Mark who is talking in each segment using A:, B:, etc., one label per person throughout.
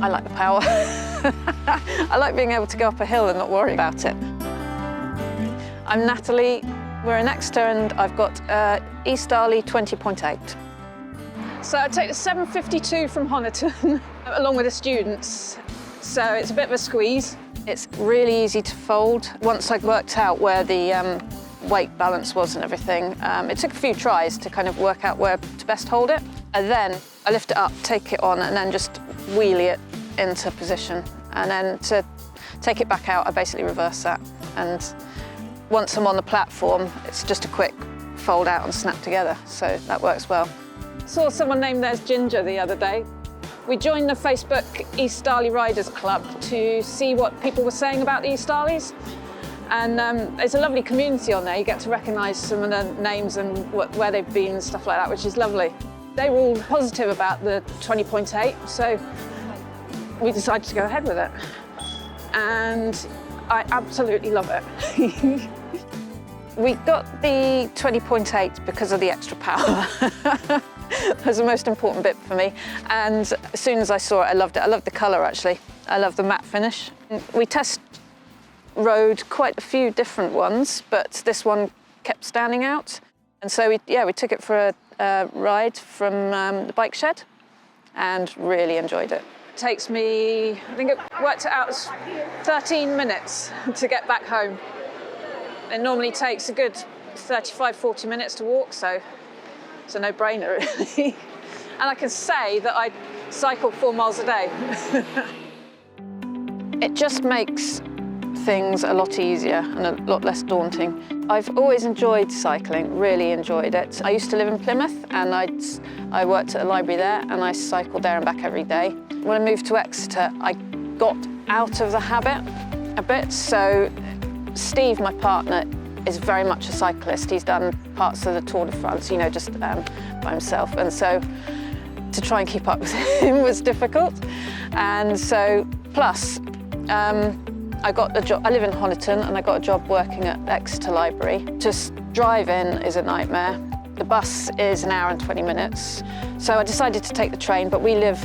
A: I like the power. I like being able to go up a hill and not worry about it. I'm Nathalie, we're in Exeter and I've got Estarli 20.8. So I take the 752 from Honiton along with the students. So it's a bit of a squeeze. It's really easy to fold. Once I worked out where the weight balance was and everything, it took a few tries to kind of work out where to best hold it. And then I lift it up, take it on, and then just wheelie it into position. And then to take it back out, I basically reverse that. And once I'm on the platform, it's just a quick fold out and snap together. So that works well. Saw someone named There's Ginger the other day. We joined the Facebook Estarli Riders Club to see what people were saying about the Estarlis. And it's a lovely community on there. You get to recognise some of the names and where they've been and stuff like that, which is lovely. They were all positive about the 20.8, so we decided to go ahead with it. And I absolutely love it. We got the 20.8 because of the extra power. That was the most important bit for me. And as soon as I saw it, I loved it. I loved the colour, actually. I love the matte finish. We test rode quite a few different ones, but this one kept standing out. And so we took it for a ride from the bike shed and really enjoyed it. It takes me, I think it worked it out as 13 minutes to get back home. It normally takes a good 35, 40 minutes to walk, so it's a no-brainer, really. And I can say that I cycle 4 miles a day. It just makes things a lot easier and a lot less daunting. I've always enjoyed cycling, really enjoyed it. I used to live in Plymouth and I worked at a library there and I cycled there and back every day. When I moved to Exeter, I got out of the habit a bit. So Steve, my partner, is very much a cyclist. He's done parts of the Tour de France, you know, just by himself. And so to try and keep up with him was difficult. And so, plus, I got a job. I live in Honiton and I got a job working at Exeter Library. Just drive in is a nightmare. The bus is an hour and 20 minutes. So I decided to take the train, but we live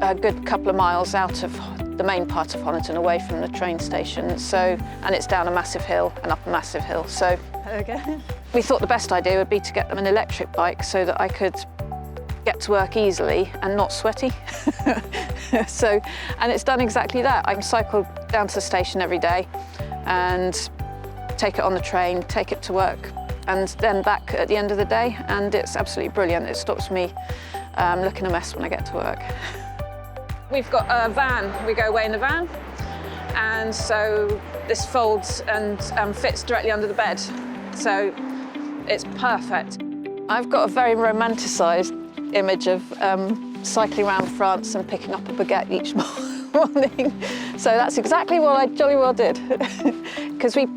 A: a good couple of miles out of the main part of Honiton, away from the train station. So, and it's down a massive hill and up a massive hill. So we thought the best idea would be to get them an electric bike so that I could get to work easily and not sweaty. And it's done exactly that. I cycle down to the station every day and take it on the train, take it to work, and then back at the end of the day, and it's absolutely brilliant. It stops me looking a mess when I get to work. We've got a van. We go away in the van, and so this folds and fits directly under the bed. So it's perfect. I've got a very romanticised image of cycling around France and picking up a baguette each morning. So that's exactly what I jolly well did. Because we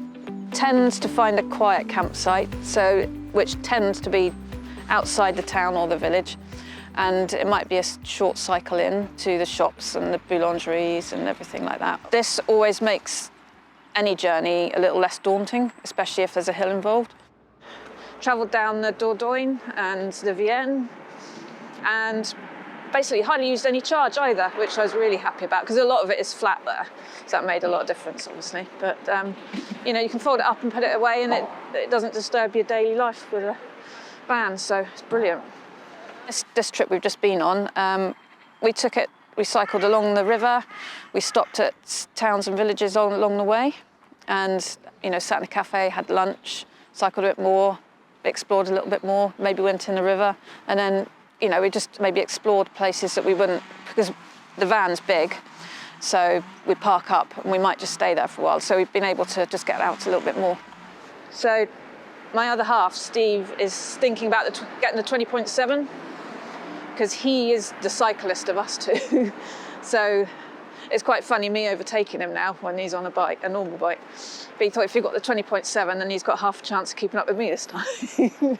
A: tend to find a quiet campsite, which tends to be outside the town or the village. And it might be a short cycle in to the shops and the boulangeries and everything like that. This always makes any journey a little less daunting, especially if there's a hill involved. Travelled down the Dordogne and the Vienne, and basically hardly used any charge either, which I was really happy about, because a lot of it is flat there, so that made a lot of difference, obviously. But you know, you can fold it up and put it away, and it doesn't disturb your daily life with a van, so it's brilliant. This trip we've just been on, we cycled along the river, we stopped at towns and villages along the way, and you know, sat in a cafe, had lunch, cycled a bit more, explored a little bit more, maybe went in the river, and then, you know, we just maybe explored places that we wouldn't, because the van's big, so we park up and we might just stay there for a while. So we've been able to just get out a little bit more. So my other half, Steve, is thinking about getting the 20.7, because he is the cyclist of us two. So it's quite funny me overtaking him now when he's on a bike, a normal bike. But he thought if he got the 20.7, then he's got half a chance of keeping up with me this time.